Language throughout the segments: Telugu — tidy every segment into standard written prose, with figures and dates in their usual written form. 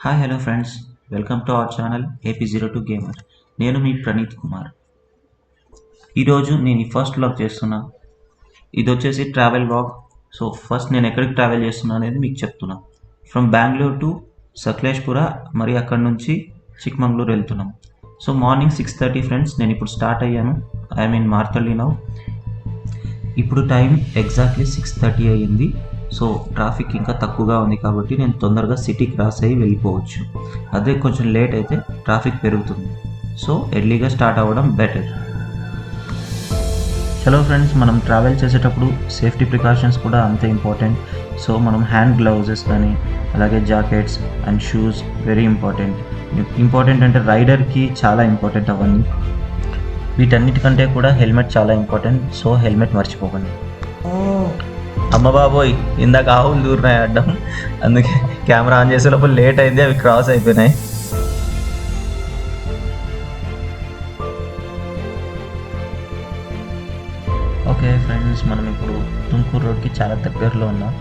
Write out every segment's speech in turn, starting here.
Hi hello friends, welcome to our channel AP02 gamer. నేను మీ ప్రణీత్ కుమార్. ఈరోజు నేను ఈ ఫస్ట్ వ్లాగ్ చేస్తున్నా. ఇది వచ్చేసి ట్రావెల్ వ్లాగ్. సో ఫస్ట్ నేను ఎక్కడికి ట్రావెల్ చేస్తున్నా అనేది మీకు చెప్తున్నా. ఫ్రమ్ బెంగళూరు టు సకలేష్పుర, మరి అక్కడ నుంచి చిక్మంగళూరు వెళ్తున్నాం. So morning 6:30 friends. నేను ఇప్పుడు స్టార్ట్ అయ్యాను. I mean Marathahalli now. ఇప్పుడు టైం ఎగ్జాక్ట్లీ 6:30 అయ్యింది. సో ట్రాఫిక్ ఇంకా తక్కువగా ఉంది కాబట్టి నేను తొందరగా సిటీ క్రాస్ అయ్యి వెళ్ళిపోవచ్చు. అదే కొంచెం లేట్ అయితే ట్రాఫిక్ పెరుగుతుంది. సో ఎర్లీగా స్టార్ట్ అవ్వడం బెటర్. హలో ఫ్రెండ్స్, మనం ట్రావెల్ చేసేటప్పుడు సేఫ్టీ ప్రికాషన్స్ కూడా అంతే ఇంపార్టెంట్. సో మనం హ్యాండ్ గ్లౌజెస్ కానీ, అలాగే jackets and shoes very important. Important అంటే రైడర్కి చాలా ఇంపార్టెంట్ అవన్నీ. వీటన్నిటికంటే కూడా హెల్మెట్ చాలా ఇంపార్టెంట్. సో హెల్మెట్ మర్చిపోకండి. అమ్మ బాబోయ్, ఇందాక ఆవులు దూరినాయి అడ్డం, అందుకే కెమెరా ఆన్ చేసే లోపల లేట్ అయింది, అవి క్రాస్ అయిపోయినాయి. ఓకే ఫ్రెండ్స్, మనం ఇప్పుడు తుమ్కూరు రోడ్కి చాలా దగ్గరలో ఉన్నాం.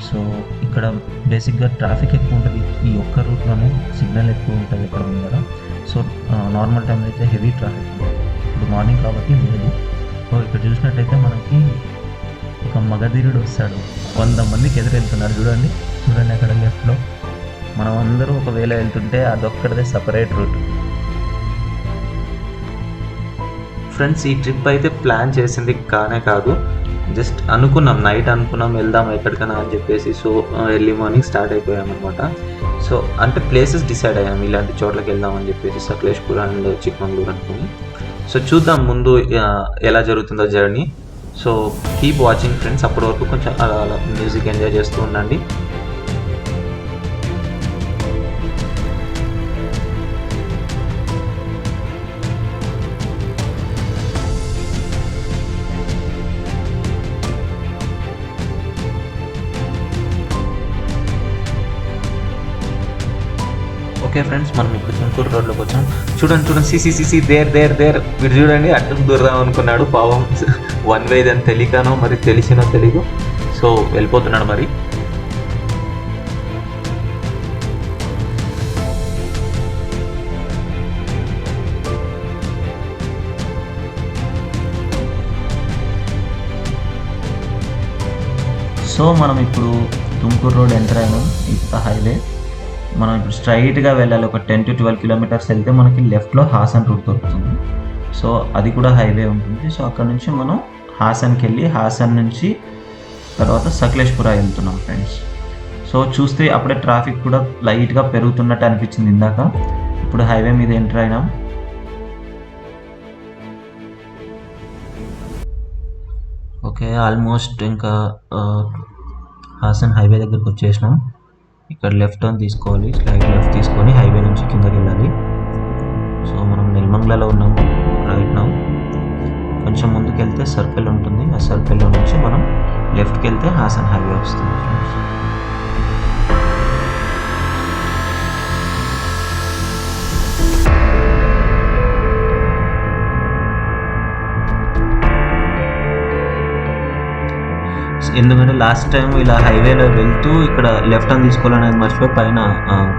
సో ఇక్కడ బేసిక్గా ట్రాఫిక్ ఎక్కువ ఉంటుంది. ఈ ఒక్క రూట్లోనే సిగ్నల్ ఎక్కువ ఉంటుంది ఇక్కడ ముందర. సో నార్మల్ టైంలో అయితే హెవీ ట్రాఫిక్ ఉంటుంది. ఇప్పుడు మార్నింగ్ కాబట్టి లేదు. సో ఇక్కడ చూసినట్టయితే మనకి ఒక మగధీరుడు వస్తాడు. 100 మందికి ఎదురు వెళ్తున్నారు. చూడండి అక్కడ లెఫ్ట్లో. మనం అందరూ ఒకవేళ వెళ్తుంటే అదొక్కడిదే సపరేట్ రూట్. ఫ్రెండ్స్, ఈ ట్రిప్ అయితే ప్లాన్ చేసింది కాదు, జస్ట్ అనుకున్నాం, నైట్ అనుకున్నాం వెళ్దాం ఎక్కడికైనా అని చెప్పేసి. సో ఎర్లీ మార్నింగ్ స్టార్ట్ అయిపోయాం అనమాట. సో అంటే ప్లేసెస్ డిసైడ్ అయ్యాం, ఇలాంటి చోట్లకి వెళ్దాం అని చెప్పేసి, సకలేష్పూర్ అండ్ చిక్మంగళూరు అనుకుని. సో చూద్దాం ముందు ఎలా జరుగుతుందో journey. So keep watching friends. అప్పటి వరకు కొంచెం అలా మ్యూజిక్ ఎంజాయ్ చేస్తూ ఉండండి. ఓకే ఫ్రెండ్స్, మనం ఇప్పుడు తుమ్కూరు రోడ్లోకి వచ్చాం. చూడండి సిసి దేర్ మీరు చూడండి, అడ్డం దూరదాం అనుకున్నాడు పాపం. 1 వే అని తెలియకనో మరి తెలిసినో తెలీదు. సో వెళ్ళిపోతున్నాడు మరి. సో మనం ఇప్పుడు తుమ్కూరు రోడ్ ఎంటర్ అయినాం. ఇది హైవే. మనం ఇప్పుడు స్ట్రైట్గా వెళ్ళాలి. ఒక 10 to 12 కిలోమీటర్స్ వెళ్తే మనకి లెఫ్ట్లో హాసన్ రూట్ దొరుకుతుంది. సో అది కూడా హైవే ఉంటుంది. సో అక్కడ నుంచి మనం హాసన్కి వెళ్ళి, హాసన్ నుంచి తర్వాత సకలేష్పుర వెళ్తున్నాం ఫ్రెండ్స్. సో చూస్తే అప్పుడే ట్రాఫిక్ కూడా లైట్గా పెరుగుతున్నట్టు అనిపించింది ఇందాక. ఇప్పుడు హైవే మీద ఎంటర్ అయినాం. ఓకే, ఆల్మోస్ట్ ఇంకా హాసన్ హైవే దగ్గరికి వచ్చేసినాం. ఇక్కడ లెఫ్ట్ టర్న్ తీసుకోవాలి, స్లైడ్ లెఫ్ట్ తీసుకొని హైవే నుంచి కిందకి వెళ్ళాలి. సో మనం నెల్మంగ్లలో ఉన్నాము రైట్ నౌ. కొంచెం ముందుకు వెళ్తే సర్కిల్ ఉంటుంది. ఆ సర్కిల్లో నుంచి మనం లెఫ్ట్కి వెళ్తే హాసన్ హైవే వస్తుంది ఫ్రెండ్స్. ఎందుకంటే లాస్ట్ టైం ఇలా హైవేలో వెళ్తూ ఇక్కడ లెఫ్ట్ టర్న్ తీసుకోవాలనేది మర్చిపోయి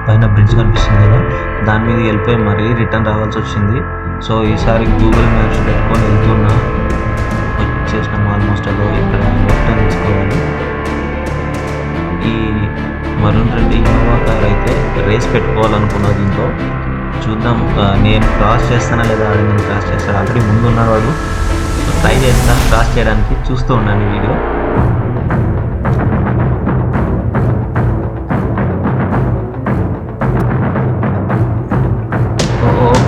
పైన బ్రిడ్జ్ కనిపిస్తుంది కదా, దాని మీద వెళ్ళిపోయి మరీ రిటర్న్ రావాల్సి వచ్చింది. సో ఈసారి గూగుల్ మ్యాప్స్ పెట్టుకొని వెళ్తున్నా. వచ్చేసినాం ఆల్మోస్ట్. అదో ఇక్కడ లెఫ్ట్ టర్న్ తీసుకోవాలి. ఈ మరూన్ రెడ్డి ఇన్నోవా కార్ అయితే రేస్ పెట్టుకోవాలనుకున్నా దీంతో. చూద్దాం నేను క్రాస్ చేస్తానా లేదా, నేను క్రాస్ చేస్తాను. ఆల్రెడీ ముందు ఉన్నవాడు. ట్రై చేస్తాను క్రాస్ చేయడానికి. చూస్తూ ఉన్నాను వీడియో.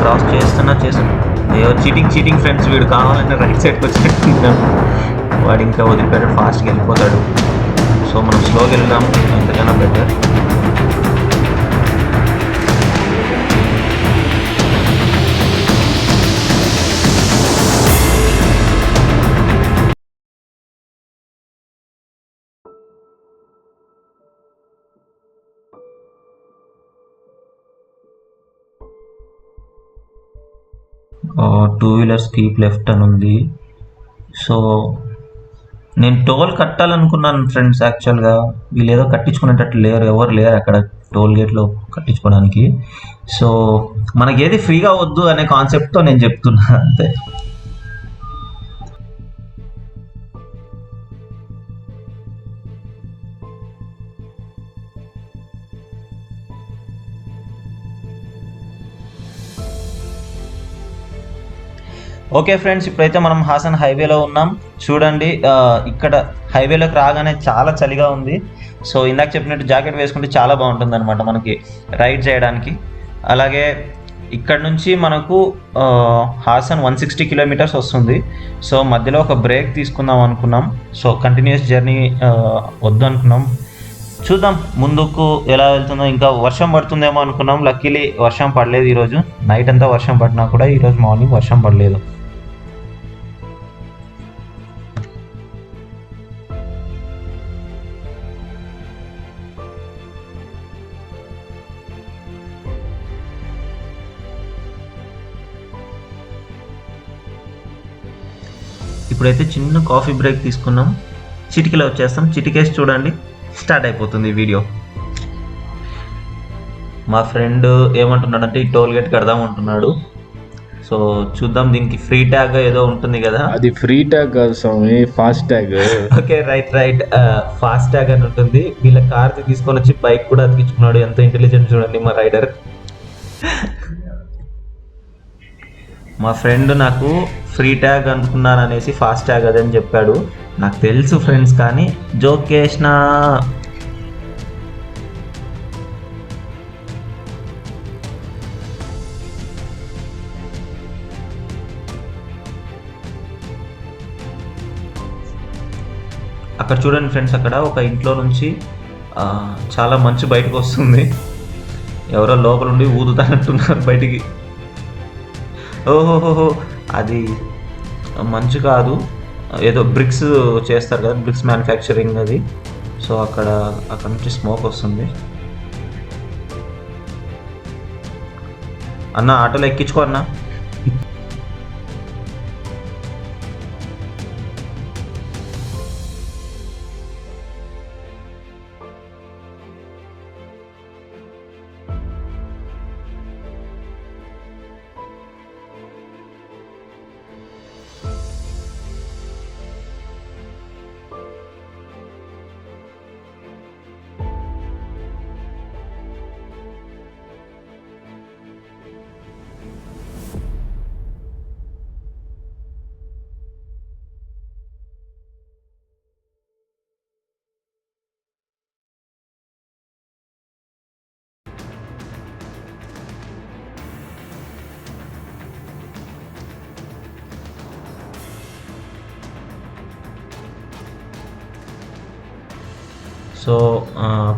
క్రాస్ చేస్తున్నా. అయ్యో చీటింగ్ ఫ్రెండ్స్, వీడు కావాలంటే రైట్ సైడ్కి వచ్చేట్టుకుంటున్నాను. వాడు ఇంకా వదిలిపెట్టాడు, ఫాస్ట్గా వెళ్ళిపోతాడు. సో మనం స్లోగా వెళ్దాం, ఎంతకైనా better. Two wheelers keep left అని ఉంది. సో నేను టోల్ కట్టాలనుకున్నాను ఫ్రెండ్స్. యాక్చువల్గా వీళ్ళు ఏదో కట్టించుకునేటట్టు లేరు, ఎవరు లేరు అక్కడ టోల్ గేట్లో కట్టించుకోవడానికి. సో మనకి ఏది ఫ్రీగా వద్దు అనే కాన్సెప్ట్తో నేను చెప్తున్నా అంతే. ఓకే ఫ్రెండ్స్, ఇప్పుడైతే మనం హాసన్ హైవేలో ఉన్నాం. చూడండి, ఇక్కడ హైవేలోకి రాగానే చాలా చలిగా ఉంది. సో ఇందాక చెప్పినట్టు జాకెట్ వేసుకుంటే చాలా బాగుంటుంది అనమాట మనకి రైడ్ చేయడానికి. అలాగే ఇక్కడ నుంచి మనకు హాసన్ 160 కిలోమీటర్స్ వస్తుంది. సో మధ్యలో ఒక బ్రేక్ తీసుకుందాం అనుకున్నాం. సో కంటిన్యూస్ జర్నీ వద్దు అనుకున్నాం. చూద్దాం ముందుకు ఎలా వెళ్తుందో. ఇంకా వర్షం పడుతుందేమో అనుకున్నాం. లక్కీలీ వర్షం పడలేదు ఈరోజు. నైట్ అంతా వర్షం పడినా కూడా ఈరోజు మార్నింగ్ వర్షం పడలేదు. ఇప్పుడైతే చిన్న కాఫీ బ్రేక్ తీసుకున్నాం. చిటికలో వచ్చేస్తాం. చిటికేసి చూడండి, స్టార్ట్ అయిపోతుంది వీడియో. మా ఫ్రెండ్ ఏమంటున్నాడంటే ఈ టోల్ గేట్ కడదాం అంటున్నాడు. సో చూద్దాం, దీనికి ఫ్రీ ట్యాగ్ ఏదో ఉంటుంది కదా. అది ఫ్రీ ట్యాగ్ కాదు స్వామి, fast tag. Okay, right. Fast tag అని ఉంటుంది. వీళ్ళ కార్ తీసుకొని వచ్చి బైక్ కూడా అతికించుకున్నాడు. ఎంత ఇంటెలిజెంట్ చూడండి మా రైడర్. మా ఫ్రెండ్ నాకు ఫ్రీ ట్యాగ్ అనుకున్నాను అనేసి ఫాస్ట్ ట్యాగ్ అదని చెప్పాడు. నాకు తెలుసు ఫ్రెండ్స్, కానీ జోక్ చేసిన. అక్కడ చూడండి ఫ్రెండ్స్, అక్కడ ఒక ఇంట్లో నుంచి చాలా మంచు బయటకు వస్తుంది. ఎవరో లోపల ఉండి ఊదుతానంటున్నారు బయటికి. ఓహోహోహో, అది మంచు కాదు, ఏదో బ్రిక్స్ చేస్తారు కదా, బ్రిక్స్ మ్యానుఫ్యాక్చరింగ్ అది. సో అక్కడ నుంచి స్మోక్ వస్తుంది. అన్న ఆటోలో ఎక్కించుకో అన్న. సో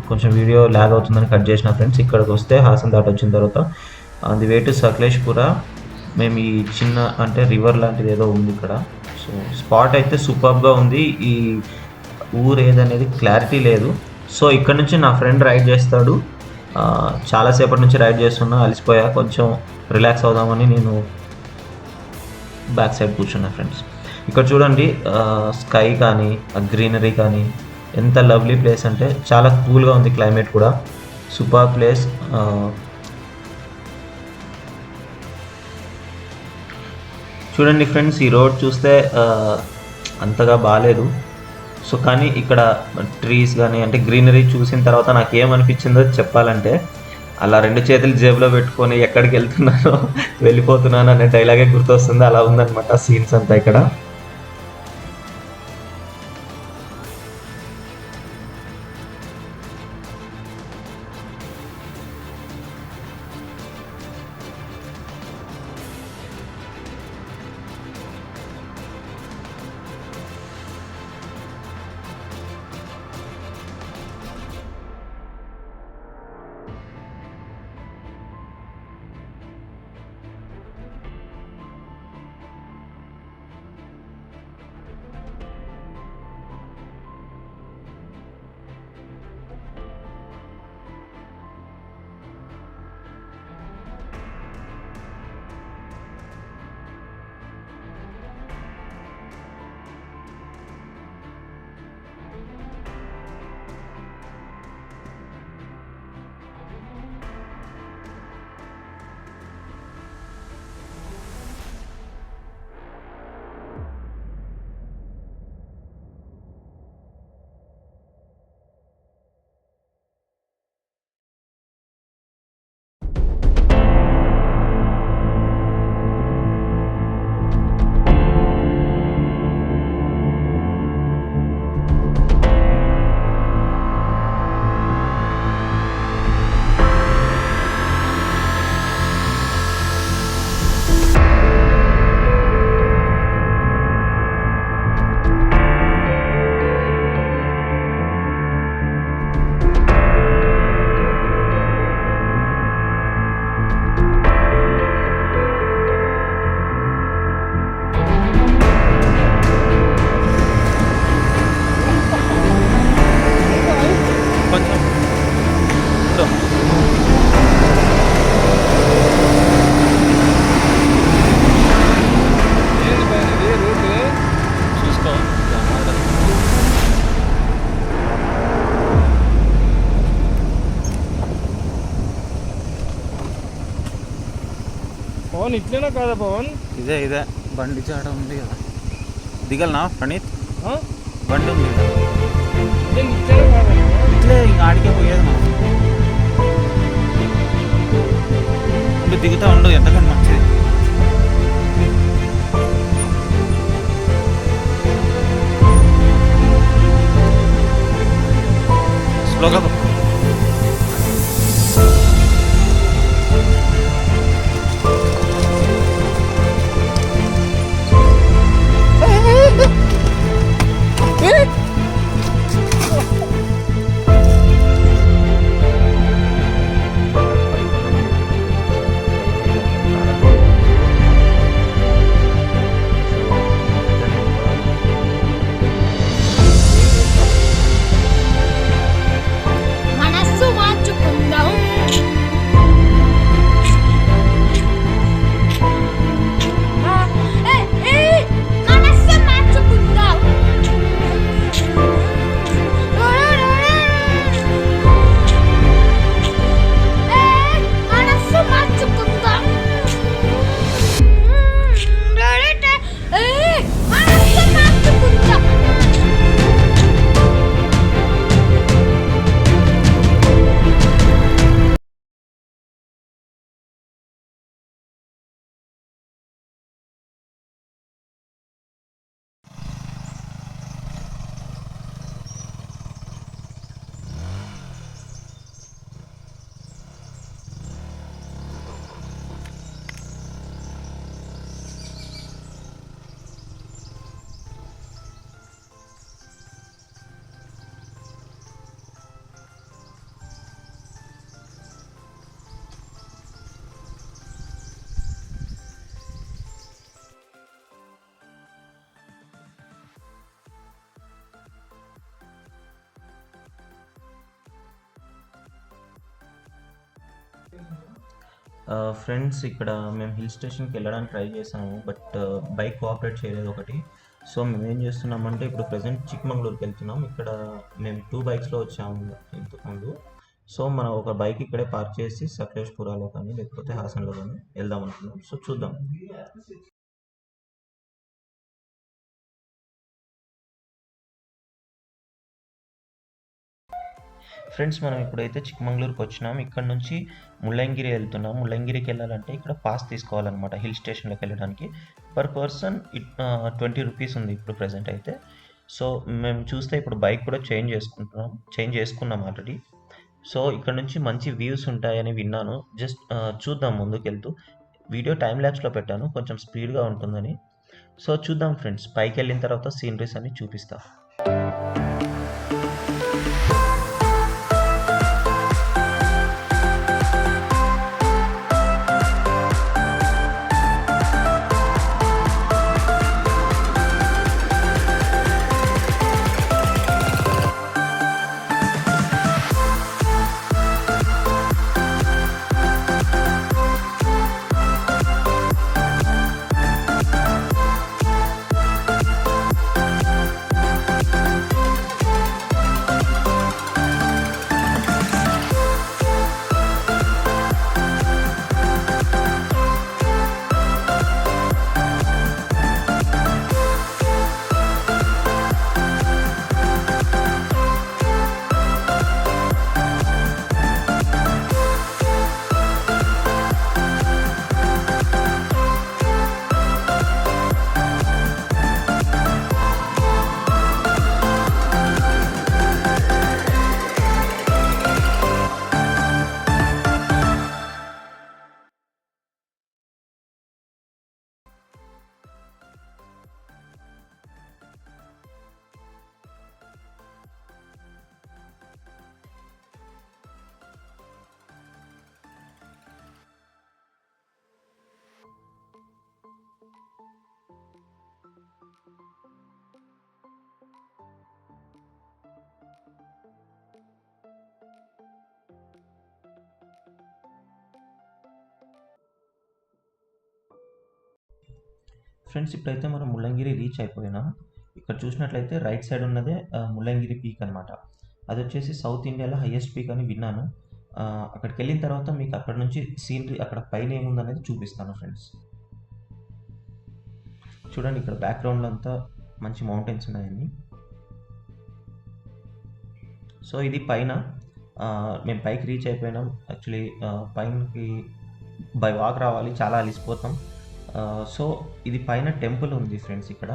కొంచెం వీడియో ల్యాగ్ అవుతుందని కట్ చేసిన ఫ్రెండ్స్. ఇక్కడికి వస్తే హాసన్ దాటి వచ్చిన తర్వాత ది వే టు సకలేష్పుర. మేము ఈ చిన్న అంటే రివర్ లాంటిది ఏదో ఉంది ఇక్కడ. సో స్పాట్ అయితే సూపర్గా ఉంది. ఈ ఊరు ఏదనేది క్లారిటీ లేదు. సో ఇక్కడ నుంచి నా ఫ్రెండ్ రైడ్ చేస్తాడు. చాలాసేపటి నుంచి రైడ్ చేస్తున్నా, అలసిపోయా. కొంచెం రిలాక్స్ అవుదామని నేను బ్యాక్ సైడ్ కూర్చున్నా ఫ్రెండ్స్. ఇక్కడ చూడండి, స్కై కానీ గ్రీనరీ కానీ ఎంత లవ్లీ ప్లేస్ అంటే చాలా కూల్గా ఉంది. క్లైమేట్ కూడా సూపర్ ప్లేస్. చూడండి ఫ్రెండ్స్, ఈ రోడ్ చూస్తే అంతగా బాగాలేదు. సో కానీ ఇక్కడ ట్రీస్ కానీ అంటే గ్రీనరీ చూసిన తర్వాత నాకు ఏమనిపించిందో చెప్పాలంటే, అలా 2 చేతులు జేబులో పెట్టుకొని ఎక్కడికి వెళ్తున్నానో వెళ్ళిపోతున్నాను అనే డైలాగే గుర్తొస్తుంది. అలా ఉందన్నమాట సీన్స్ అంతా ఇక్కడ. పవన్ ఇట్లేనా కాదా పవన్? ఇదే బండి చాట ఉంది కదా, దిగలనా ప్రణీత్? ఆ? బండి ఉంది కదా, ఇట్లేనా కాదా? ఇట్లే ఇంకా ఆడికే పోయేది మనం. దిగుతా ఉండు, ఎంతకంటే మంచిది. స్లోగా మనస్సు మార్చుకుందాం. మనస్సు మార్చుకుందాం. మనస్సు మార్చుకుందాం. మనస్సు మార్చుకుందాం. ఫ్రెండ్స్, ఇక్కడ మేము హిల్ స్టేషన్కి వెళ్ళడానికి ట్రై చేసాము, బట్ బైక్ కోఆపరేట్ చేయలేదు ఒకటి. సో మేము ఏం చేస్తున్నామంటే ఇప్పుడు ప్రజెంట్ చిక్మంగళూరుకి వెళ్తున్నాం. ఇక్కడ మేము 2 బైక్స్లో వచ్చాము ఇంతకుముందు. సో మనం ఒక బైక్ ఇక్కడే పార్క్ చేసి సకలేష్పురాలో కానీ లేకపోతే హాసన్లో కానీ వెళ్దాం అనుకున్నాం. సో చూద్దాం. ఫ్రెండ్స్, మనం ఇప్పుడైతే చిక్మంగళూరుకి వచ్చినాం. ఇక్కడ నుంచి ముల్లంగిరి వెళ్తున్నాం. ముల్లంగిరికి వెళ్ళాలంటే ఇక్కడ పాస్ తీసుకోవాలన్నమాట హిల్ స్టేషన్లోకి వెళ్ళడానికి. పర్ పర్సన్ 20 రూపీస్ ఉంది ఇప్పుడు ప్రజెంట్ అయితే. సో మేము చూస్తే ఇప్పుడు బైక్ కూడా చేంజ్ చేసుకున్నాం ఆల్రెడీ. సో ఇక్కడ నుంచి మంచి వ్యూస్ ఉంటాయని విన్నాను. జస్ట్ చూద్దాం ముందుకు వెళ్తూ. వీడియో టైం ల్యాప్స్లో పెట్టాను, కొంచెం స్పీడ్గా ఉంటుందని. సో చూద్దాం ఫ్రెండ్స్, పైకి వెళ్ళిన తర్వాత సీనరీస్ అన్ని చూపిస్తా. ఫ్రెండ్స్, ఇప్పుడైతే మనం ముల్లంగిరి రీచ్ అయిపోయినాం. ఇక్కడ చూసినట్లయితే రైట్ సైడ్ ఉన్నదే ముల్లంగిరి పీక్ అనమాట. అది వచ్చేసి సౌత్ ఇండియాలో హైయెస్ట్ పీక్ అని విన్నాను. అక్కడికి వెళ్ళిన తర్వాత మీకు అక్కడ నుంచి సీనరీ అక్కడ పైన ఏముందనేది చూపిస్తాను ఫ్రెండ్స్. చూడండి, ఇక్కడ బ్యాక్గ్రౌండ్లో అంతా మంచి మౌంటైన్స్ ఉన్నాయండి. సో ఇది పైన మేము పైకి రీచ్ అయిపోయినాం. యాక్చువల్లీ పైనకి బై వాక్ రావాలి, చాలా అలిసిపోతాం. సో ఇది పైన టెంపుల్ ఉంది ఫ్రెండ్స్ ఇక్కడ.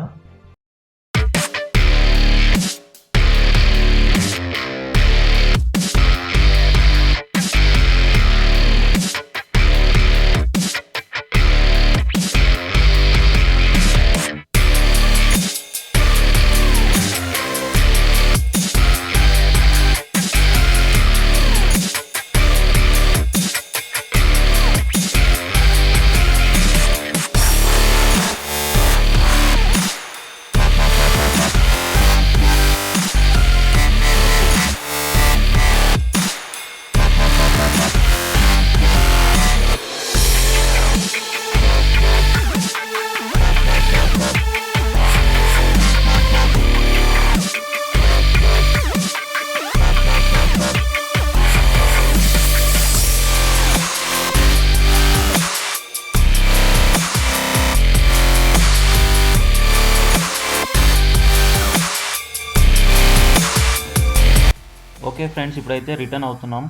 ఓకే ఫ్రెండ్స్, ఇప్పుడైతే రిటర్న్ అవుతున్నాం.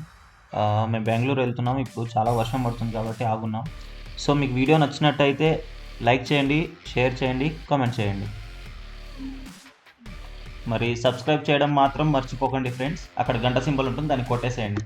మేము బెంగళూరు వెళ్తున్నాం. ఇప్పుడు చాలా వర్షం పడుతుంది కాబట్టి ఆగున్నాం. సో మీకు వీడియో నచ్చినట్టయితే లైక్ చేయండి, షేర్ చేయండి, కామెంట్ చేయండి. మరి సబ్స్క్రైబ్ చేయడం మాత్రం మర్చిపోకండి ఫ్రెండ్స్. అక్కడ గంట సింబల్ ఉంటుంది, దాన్ని కొట్టేసేయండి.